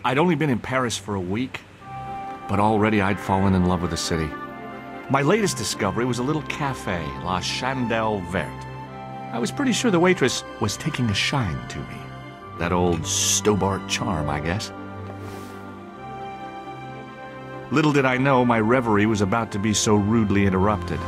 I'd only been in Paris for a week, but already I'd fallen in love with the city. My latest discovery was a little cafe, La Chandelle Verte. I was pretty sure the waitress was taking a shine to me. That old Stobart charm, I guess. Little did I know my reverie was about to be so rudely interrupted.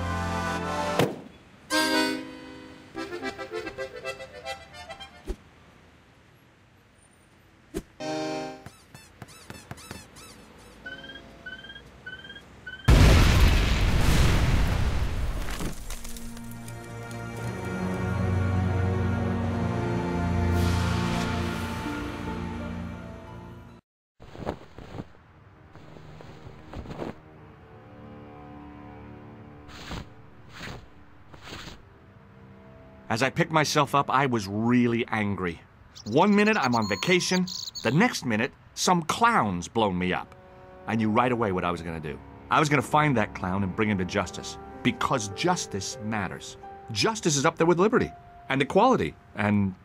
As I picked myself up, I was really angry. One minute I'm on vacation, the next minute some clown's blown me up. I knew right away what I was going to do. I was going to find that clown and bring him to justice. Because justice matters. Justice is up there with liberty, and equality, and,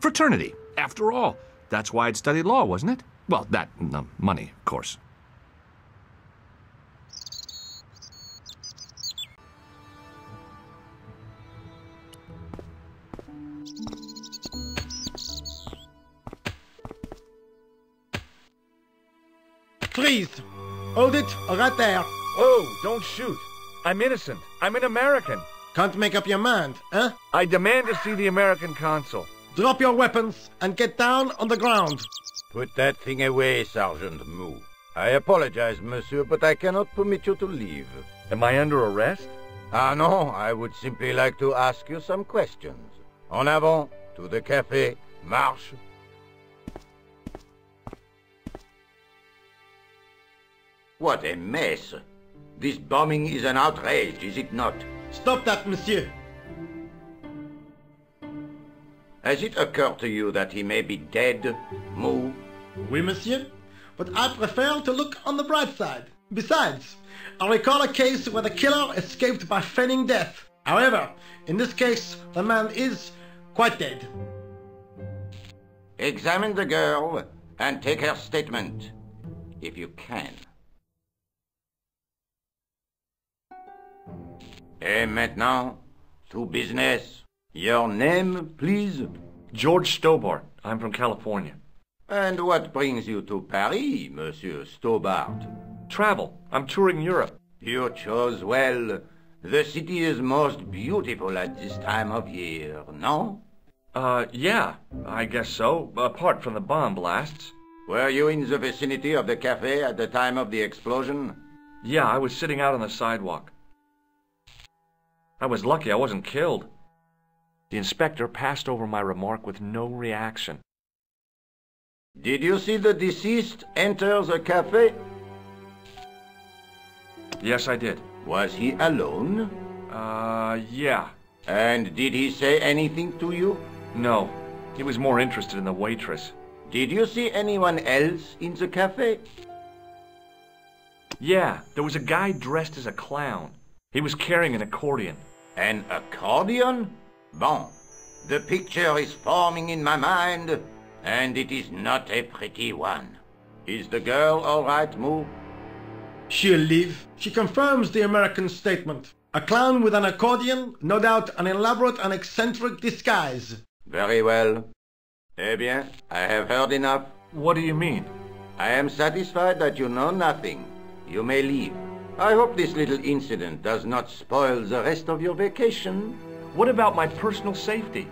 fraternity. After all, that's why I'd studied law, wasn't it? Well, that and the money, of course. Please, hold it right there. Oh, don't shoot. I'm innocent. I'm an American. Can't make up your mind, huh? I demand to see the American consul. Drop your weapons and get down on the ground. Put that thing away, Sergeant Mou. I apologize, monsieur, but I cannot permit you to leave. Am I under arrest? Ah, no, I would simply like to ask you some questions. En avant, to the café, marche. What a mess. This bombing is an outrage, is it not? Stop that, monsieur. Has it occurred to you that he may be dead, Mou? Oui, monsieur. But I prefer to look on the bright side. Besides, I recall a case where the killer escaped by feigning death. However, in this case, the man is quite dead. Examine the girl and take her statement, if you can. Et maintenant, to business. Your name, please? George Stobart. I'm from California. And what brings you to Paris, Monsieur Stobart? Travel. I'm touring Europe. You chose well. The city is most beautiful at this time of year, no? Yeah, I guess so, apart from the bomb blasts. Were you in the vicinity of the cafe at the time of the explosion? Yeah, I was sitting out on the sidewalk. I was lucky I wasn't killed. The inspector passed over my remark with no reaction. Did you see the deceased enter the cafe? Yes, I did. Was he alone? Yeah. And did he say anything to you? No. He was more interested in the waitress. Did you see anyone else in the cafe? Yeah, there was a guy dressed as a clown. He was carrying an accordion. An accordion? Bon. The picture is forming in my mind, and it is not a pretty one. Is the girl all right, Mou? She'll live. She confirms the American statement. A clown with an accordion, no doubt an elaborate and eccentric disguise. Very well. Eh bien, I have heard enough. What do you mean? I am satisfied that you know nothing. You may leave. I hope this little incident does not spoil the rest of your vacation. What about my personal safety?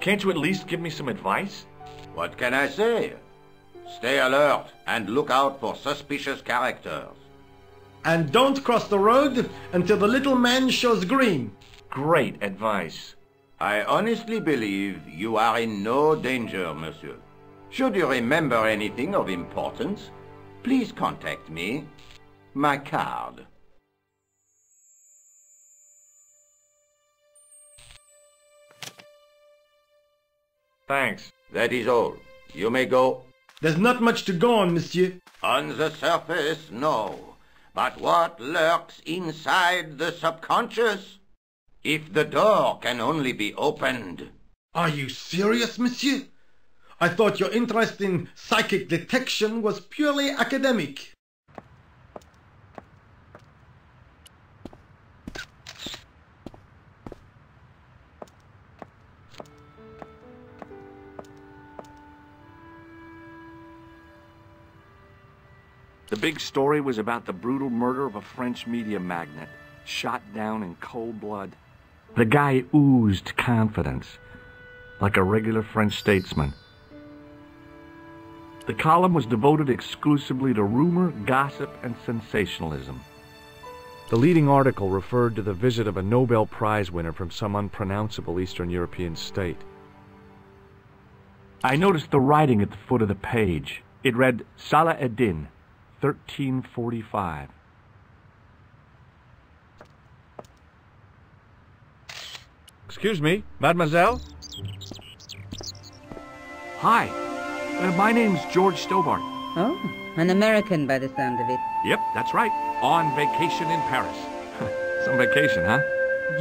Can't you at least give me some advice? What can I say? Stay alert and look out for suspicious characters. And don't cross the road until the little man shows green. Great advice. I honestly believe you are in no danger, monsieur. Should you remember anything of importance, please contact me. My card. Thanks. That is all. You may go. There's not much to go on, monsieur. On the surface, no. But what lurks inside the subconscious? If the door can only be opened. Are you serious, monsieur? I thought your interest in psychic detection was purely academic. The big story was about the brutal murder of a French media magnate, shot down in cold blood. The guy oozed confidence, like a regular French statesman. The column was devoted exclusively to rumor, gossip, and sensationalism. The leading article referred to the visit of a Nobel Prize winner from some unpronounceable Eastern European state. I noticed the writing at the foot of the page. It read, Salah Eddin, 1345. Excuse me, mademoiselle? Hi, my name's George Stobart. Oh, an American by the sound of it. Yep, that's right. On vacation in Paris. Some vacation, huh?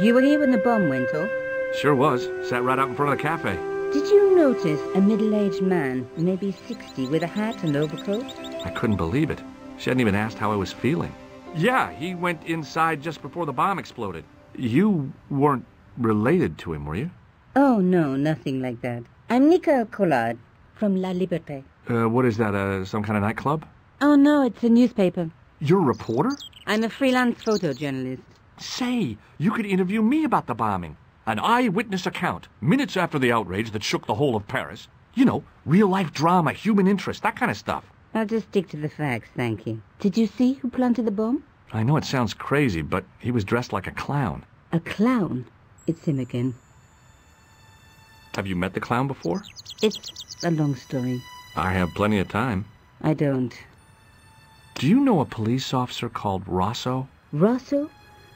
You were here when the bomb went off? Sure was. Sat right out in front of the cafe. Did you notice a middle-aged man, maybe 60, with a hat and overcoat? I couldn't believe it. She hadn't even asked how I was feeling. Yeah, he went inside just before the bomb exploded. You weren't related to him, were you? Oh, no, nothing like that. I'm Nicole Collard from La Liberté. What is that, some kind of nightclub? Oh, no, it's a newspaper. You're a reporter? I'm a freelance photojournalist. Say, you could interview me about the bombing. An eyewitness account, minutes after the outrage that shook the whole of Paris. You know, real-life drama, human interest, that kind of stuff. I'll just stick to the facts, thank you. Did you see who planted the bomb? I know it sounds crazy, but he was dressed like a clown. A clown? It's him again. Have you met the clown before? It's a long story. I have plenty of time. I don't. Do you know a police officer called Rosso? Rosso?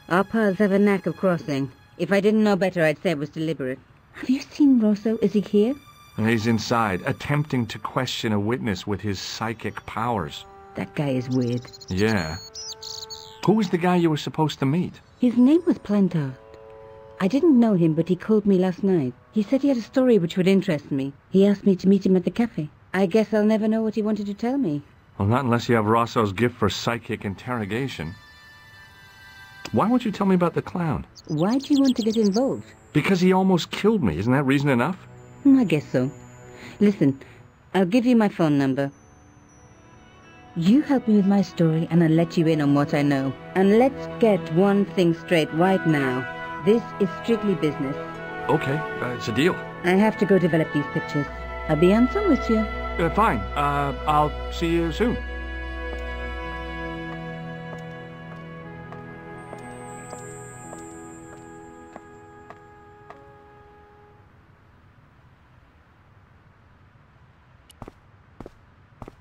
Our paths have a knack of crossing. If I didn't know better, I'd say it was deliberate. Have you seen Rosso? Is he here? He's inside, attempting to question a witness with his psychic powers. That guy is weird. Yeah. Who was the guy you were supposed to meet? His name was Plantard. I didn't know him, but he called me last night. He said he had a story which would interest me. He asked me to meet him at the cafe. I guess I'll never know what he wanted to tell me. Well, not unless you have Rosso's gift for psychic interrogation. Why won't you tell me about the clown? Why do you want to get involved? Because he almost killed me. Isn't that reason enough? I guess so. Listen, I'll give you my phone number. You help me with my story and I'll let you in on what I know. And let's get one thing straight right now. This is strictly business. Okay, it's a deal. I have to go develop these pictures. I'll be on some with you. Fine. I'll see you soon.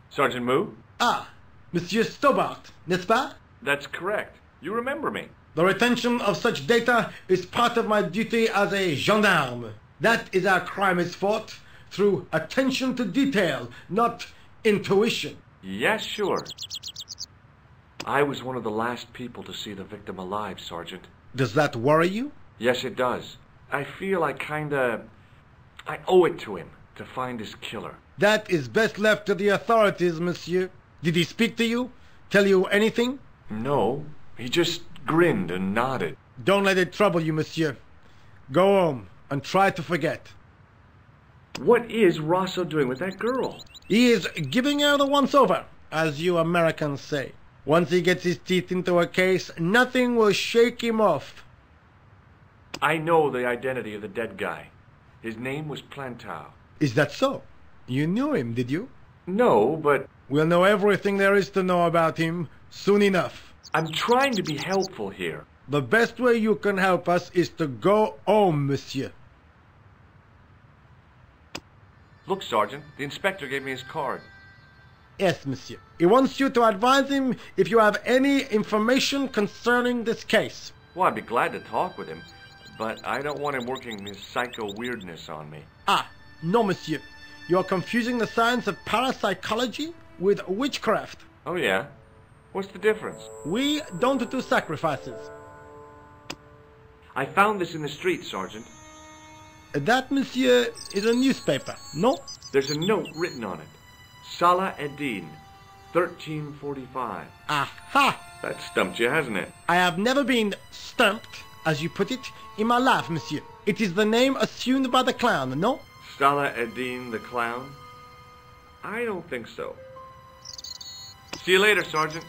Sergeant Moo? Ah, Monsieur Stobart, n'est-ce pas? That's correct. You remember me. The retention of such data is part of my duty as a gendarme. That is how crime is fought, through attention to detail, not intuition. Yes, sure. I was one of the last people to see the victim alive, Sergeant. Does that worry you? Yes, it does. I feel I owe it to him to find his killer. That is best left to the authorities, monsieur. Did he speak to you? Tell you anything? No, he just grinned and nodded. Don't let it trouble you, monsieur. Go home and try to forget. What is Rosso doing with that girl? He is giving her the once-over, as you Americans say. Once he gets his teeth into a case, nothing will shake him off. I know the identity of the dead guy. His name was Plantard. Is that so? You knew him, did you? No, but We'll know everything there is to know about him soon enough. I'm trying to be helpful here. The best way you can help us is to go home, monsieur. Look, Sergeant, the inspector gave me his card. Yes, monsieur. He wants you to advise him if you have any information concerning this case. Well, I'd be glad to talk with him, but I don't want him working his psycho weirdness on me. Ah, no, monsieur. You are confusing the science of parapsychology with witchcraft. Oh, yeah? What's the difference? We don't do sacrifices. I found this in the street, Sergeant. That, monsieur, is a newspaper, no? There's a note written on it. Salah Eddin, 1345. Aha! That stumped you, hasn't it? I have never been stumped, as you put it, in my life, monsieur. It is the name assumed by the clown, no? Salah Eddin the clown? I don't think so. See you later, Sergeant.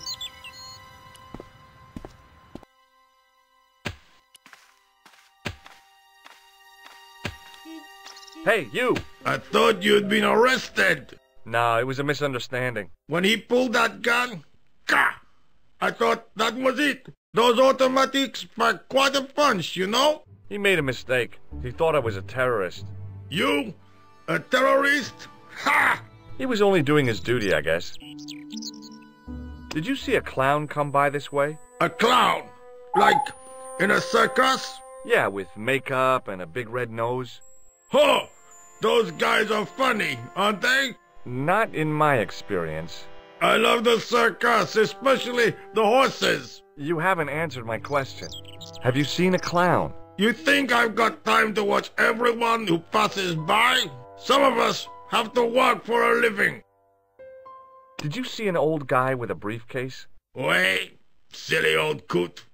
Hey, you! I thought you'd been arrested. No, it was a misunderstanding. When he pulled that gun, gah! I thought that was it. Those automatics pack quite a punch, you know? He made a mistake. He thought I was a terrorist. You? A terrorist? Ha! He was only doing his duty, I guess. Did you see a clown come by this way? A clown? Like in a circus? Yeah, with makeup and a big red nose. Huh! Those guys are funny, aren't they? Not in my experience. I love the circus, especially the horses. You haven't answered my question. Have you seen a clown? You think I've got time to watch everyone who passes by? Some of us have to work for a living. Did you see an old guy with a briefcase? Wait, silly old coot.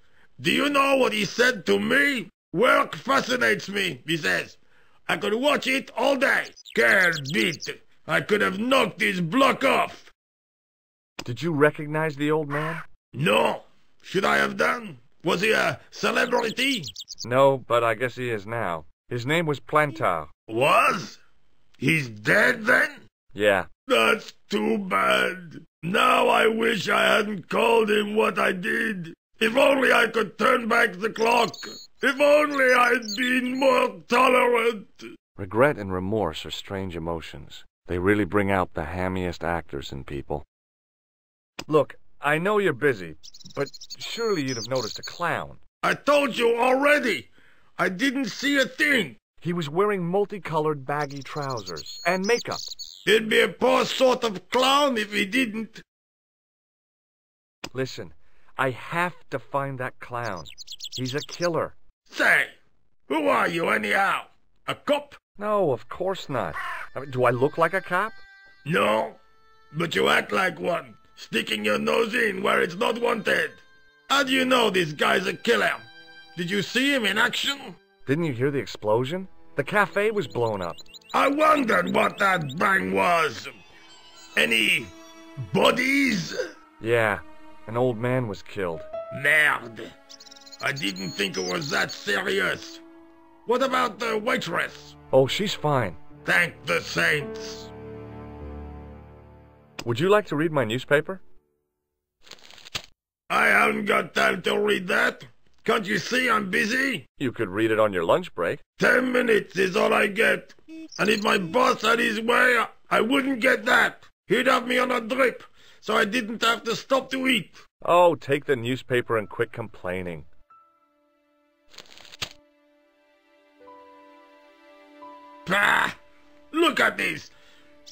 Do you know what he said to me? Work fascinates me, he says. I could watch it all day. Care beat. I could have knocked his block off. Did you recognize the old man? No. Should I have done? Was he a celebrity? No, but I guess he is now. His name was Plantar. Was? He's dead then? Yeah. That's too bad. Now I wish I hadn't called him what I did. If only I could turn back the clock. If only I'd been more tolerant. Regret and remorse are strange emotions. They really bring out the hammiest actors in people. Look, I know you're busy, but surely you'd have noticed a clown. I told you already. I didn't see a thing. He was wearing multicolored baggy trousers and makeup. He'd be a poor sort of clown if he didn't. Listen, I have to find that clown. He's a killer. Say, who are you anyhow? A cop? No, of course not. I mean, do I look like a cop? No, but you act like one, sticking your nose in where it's not wanted. How do you know this guy's a killer? Did you see him in action? Didn't you hear the explosion? The cafe was blown up. I wondered what that bang was. Any bodies? Yeah, an old man was killed. Merde. I didn't think it was that serious. What about the waitress? Oh, she's fine. Thank the saints. Would you like to read my newspaper? I haven't got time to read that. Can't you see I'm busy? You could read it on your lunch break. 10 minutes is all I get. And if my boss had his way, I wouldn't get that. He'd have me on a drip, so I didn't have to stop to eat. Oh, take the newspaper and quit complaining. Pah! Look at this!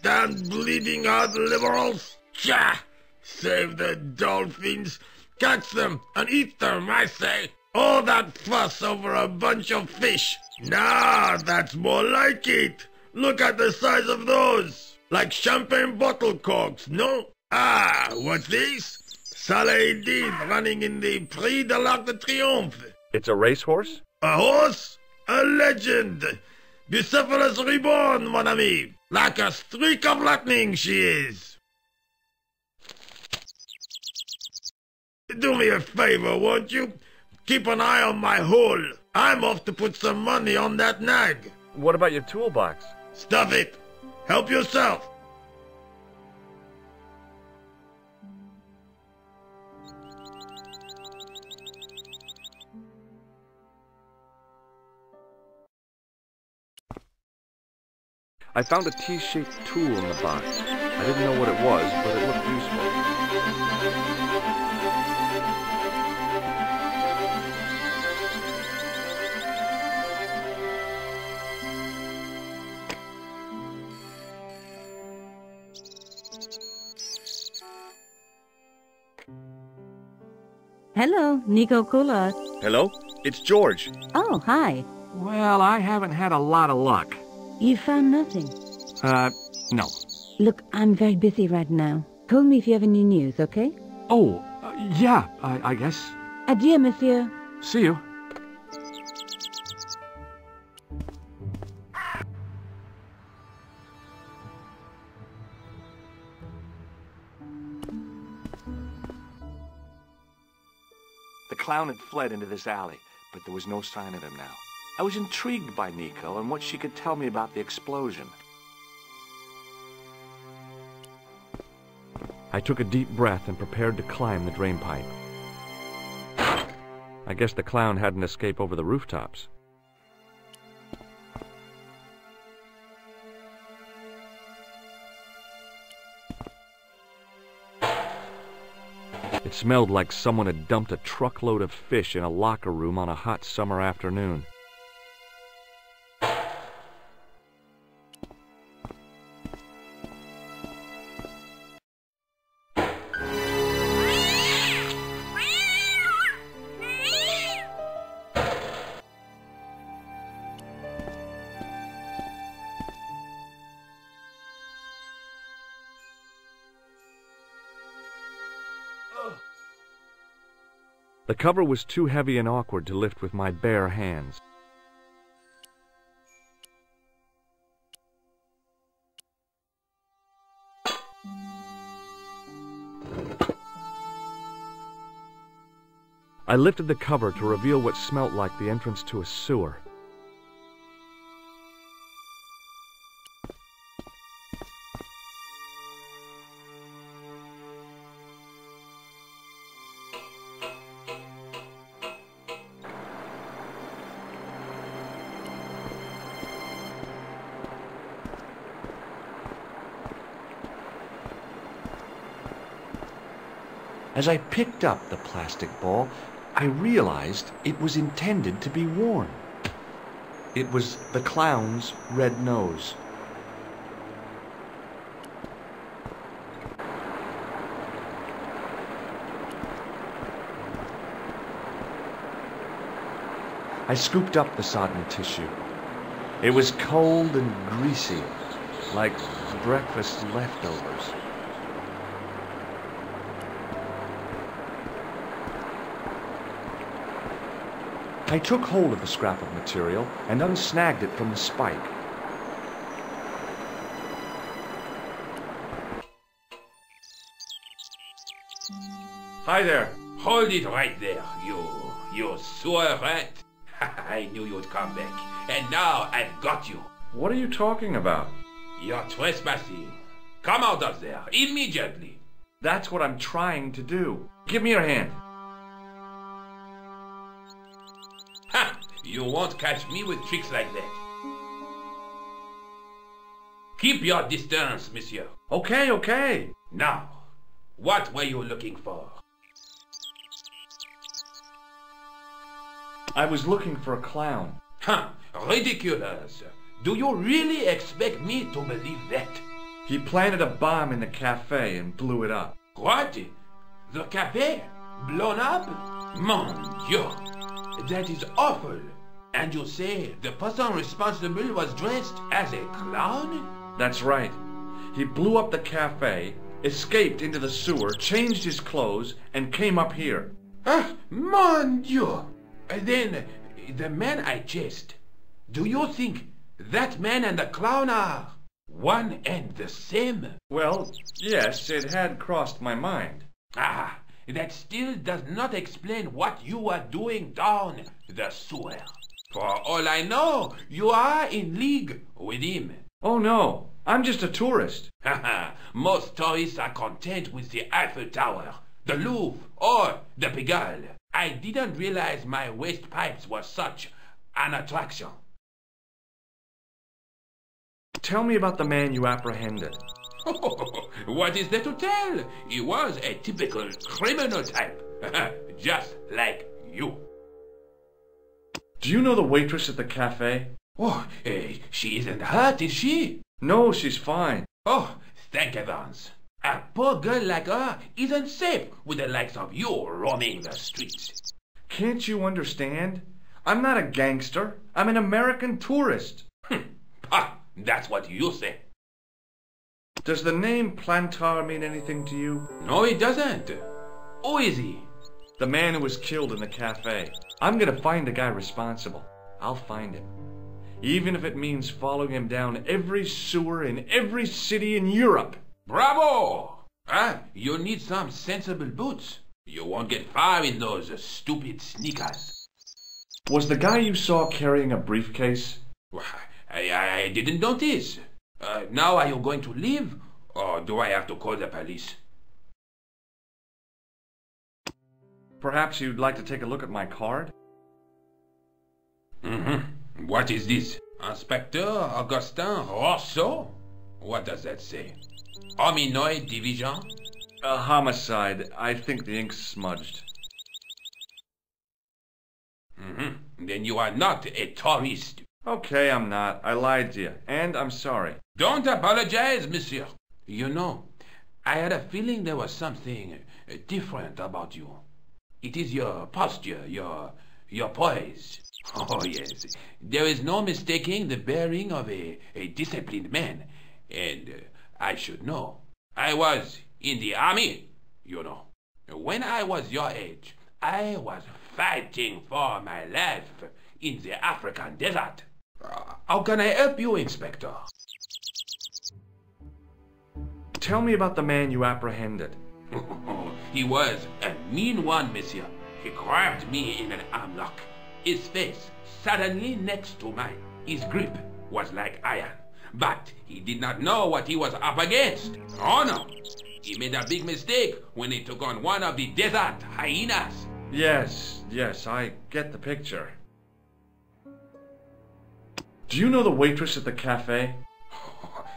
Damn bleeding heart liberals! Tcha! Save the dolphins! Catch them and eat them, I say! All that fuss over a bunch of fish! Nah, that's more like it! Look at the size of those! Like champagne bottle corks, no? Ah, what's this? Saladin running in the Prix de l'Arc de Triomphe! It's a racehorse? A horse? A legend! Bucephalus reborn, mon ami! Like a streak of lightning she is! Do me a favor, won't you? Keep an eye on my hole. I'm off to put some money on that nag. What about your toolbox? Stuff it. Help yourself. I found a T-shaped tool in the box. I didn't know what it was, but it looked useful. Hello, Nico Coulard. Hello? It's George. Oh, hi. Well, I haven't had a lot of luck. You found nothing. No. Look, I'm very busy right now. Call me if you have any news, okay? Oh, yeah, I guess. Adieu, monsieur. See you. The clown had fled into this alley, but there was no sign of him now. I was intrigued by Nico and what she could tell me about the explosion. I took a deep breath and prepared to climb the drain pipe. I guess the clown had an escape over the rooftops. It smelled like someone had dumped a truckload of fish in a locker room on a hot summer afternoon. The cover was too heavy and awkward to lift with my bare hands. I lifted the cover to reveal what smelt like the entrance to a sewer. As I picked up the plastic ball, I realized it was intended to be worn. It was the clown's red nose. I scooped up the sodden tissue. It was cold and greasy, like breakfast leftovers. I took hold of the scrap of material and unsnagged it from the spike. Hi there. Hold it right there, you sewer rat. I knew you'd come back, and now I've got you. What are you talking about? You're trespassing. Come out of there, immediately. That's what I'm trying to do. Give me your hand. Ha! You won't catch me with tricks like that. Keep your distance, monsieur. Okay, okay. Now, what were you looking for? I was looking for a clown. Huh, ridiculous. Do you really expect me to believe that? He planted a bomb in the cafe and blew it up. What? The cafe? Blown up? Mon Dieu! That is awful. And you say the person responsible was dressed as a clown? That's right. He blew up the cafe, escaped into the sewer, changed his clothes, and came up here. Ah, mon Dieu! Then, the man I chased, do you think that man and the clown are one and the same? Well, yes, it had crossed my mind. Ah, that still does not explain what you are doing down the sewer. For all I know, you are in league with him. Oh no, I'm just a tourist. Haha, most tourists are content with the Eiffel Tower, the Louvre, or the Pigalle. I didn't realize my waste pipes were such an attraction. Tell me about the man you apprehended. What is there to tell? He was a typical criminal type, just like you. Do you know the waitress at the cafe? Oh, she isn't hurt, is she? No, she's fine. Oh, thank heavens. A poor girl like her isn't safe with the likes of you roaming the streets. Can't you understand? I'm not a gangster. I'm an American tourist. That's what you say. Does the name Plantar mean anything to you? No, it doesn't. Who is he? The man who was killed in the cafe. I'm gonna find the guy responsible. I'll find him. Even if it means following him down every sewer in every city in Europe. Bravo! You need some sensible boots. You won't get far in those stupid sneakers. Was the guy you saw carrying a briefcase? I didn't notice. Now are you going to leave? Or do I have to call the police? Perhaps you'd like to take a look at my card? What is this? Inspector Augustin Rousseau? What does that say? Hominoid Division? A homicide. I think the ink's smudged. Then you are not a tourist. Okay, I'm not. I lied to you, and I'm sorry. Don't apologize, monsieur. You know, I had a feeling there was something different about you. It is your posture, your poise. Oh, yes. There is no mistaking the bearing of a disciplined man. And I should know. I was in the army, you know. When I was your age, I was fighting for my life in the African desert. How can I help you, Inspector? Tell me about the man you apprehended. He was a mean one, monsieur. He grabbed me in an armlock. His face suddenly next to mine. His grip was like iron. But he did not know what he was up against. Oh no! He made a big mistake when he took on one of the desert hyenas. Yes, I get the picture. Do you know the waitress at the cafe?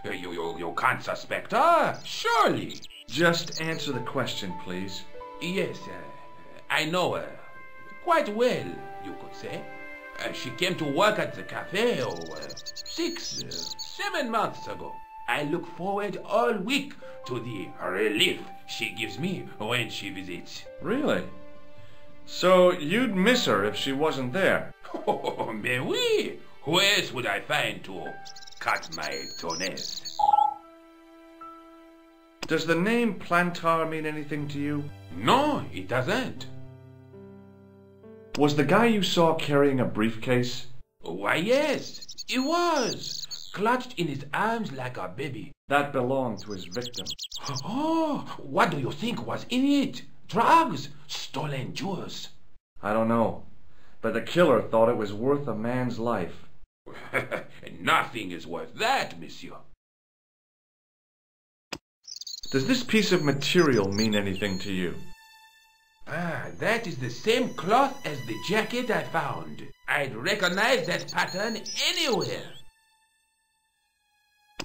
You can't suspect her, surely. Just answer the question, please. Yes, I know her. Quite well, you could say. She came to work at the cafe 7 months ago. I look forward all week to the relief she gives me when she visits. Really? So you'd miss her if she wasn't there? Oh, mais oui! Who else would I find to cut my toenails? Does the name Plantar mean anything to you? No, it doesn't. Was the guy you saw carrying a briefcase? Why, yes, he was. Clutched in his arms like a baby. That belonged to his victim. Oh, what do you think was in it? Drugs? Stolen jewels? I don't know, but the killer thought it was worth a man's life. Nothing is worth that, monsieur. Does this piece of material mean anything to you? That is the same cloth as the jacket I found. I'd recognize that pattern anywhere.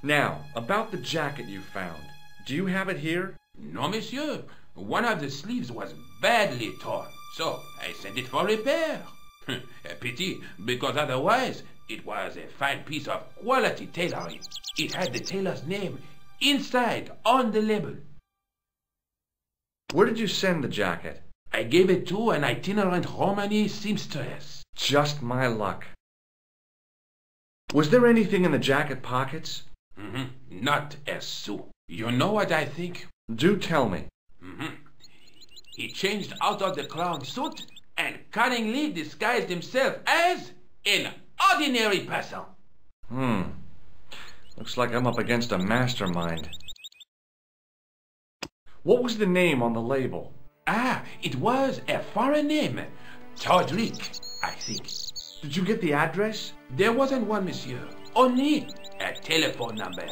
Now, about the jacket you found. Do you have it here? No, monsieur. One of the sleeves was badly torn, so I sent it for repair. A pity, because otherwise it was a fine piece of quality tailoring. It had the tailor's name inside on the label. Where did you send the jacket? I gave it to an itinerant Romani seamstress. Just my luck. Was there anything in the jacket pockets? Not a sou. You know what I think? Do tell me. He changed out of the clown suit and cunningly disguised himself as an ordinary person. Looks like I'm up against a mastermind. What was the name on the label? It was a foreign name. Todrick, I think. Did you get the address? There wasn't one, monsieur. Only a telephone number.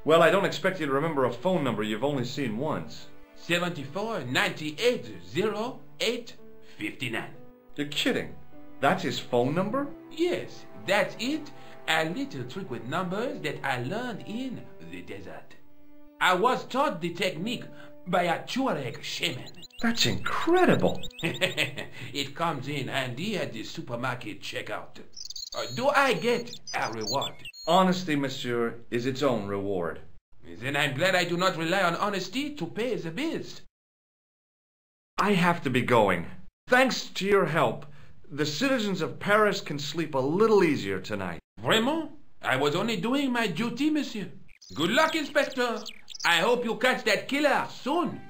Well, I don't expect you to remember a phone number you've only seen once. 74 98 08 59. You're kidding. That's his phone number? Yes, that's it. A little trick with numbers that I learned in the desert. I was taught the technique by a Tuareg shaman. That's incredible. It comes in handy at the supermarket checkout. Do I get a reward? Honesty, monsieur, is its own reward. Then I'm glad I do not rely on honesty to pay the bills. I have to be going. Thanks to your help, the citizens of Paris can sleep a little easier tonight. Vraiment? I was only doing my duty, monsieur. Good luck, Inspector. I hope you catch that killer soon.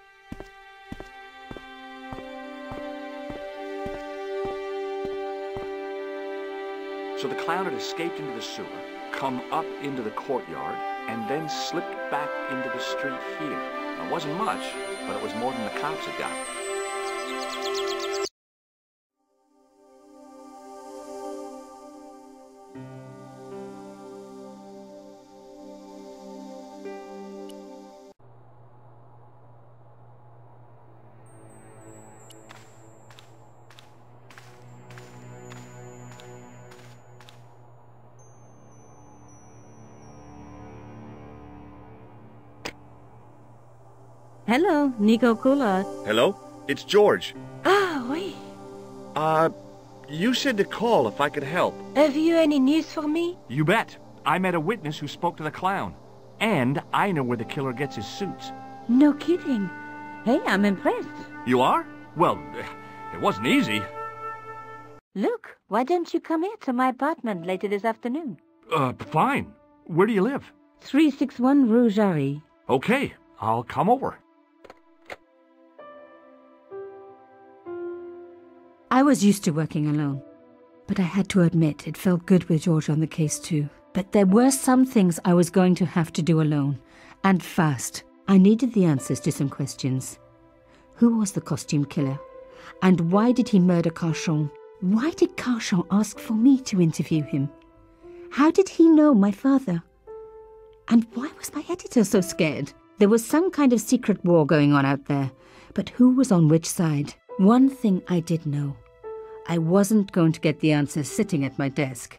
So the clown had escaped into the sewer, come up into the courtyard, and then slipped back into the street here. It wasn't much, but it was more than the cops had got. Hello, Nico Coulard. Hello? It's George. Ah, oui. You said to call if I could help. Have you any news for me? You bet. I met a witness who spoke to the clown. And I know where the killer gets his suits. No kidding. Hey, I'm impressed. You are? Well, it wasn't easy. Look, why don't you come here to my apartment later this afternoon? Fine. Where do you live? 361 Rue Jarry. Okay, I'll come over. I was used to working alone, but I had to admit it felt good with George on the case too. But there were some things I was going to have to do alone, and fast. I needed the answers to some questions. Who was the costume killer? And why did he murder Carchon? Why did Carchon ask for me to interview him? How did he know my father? And why was my editor so scared? There was some kind of secret war going on out there, but who was on which side? One thing I did know. I wasn't going to get the answers sitting at my desk.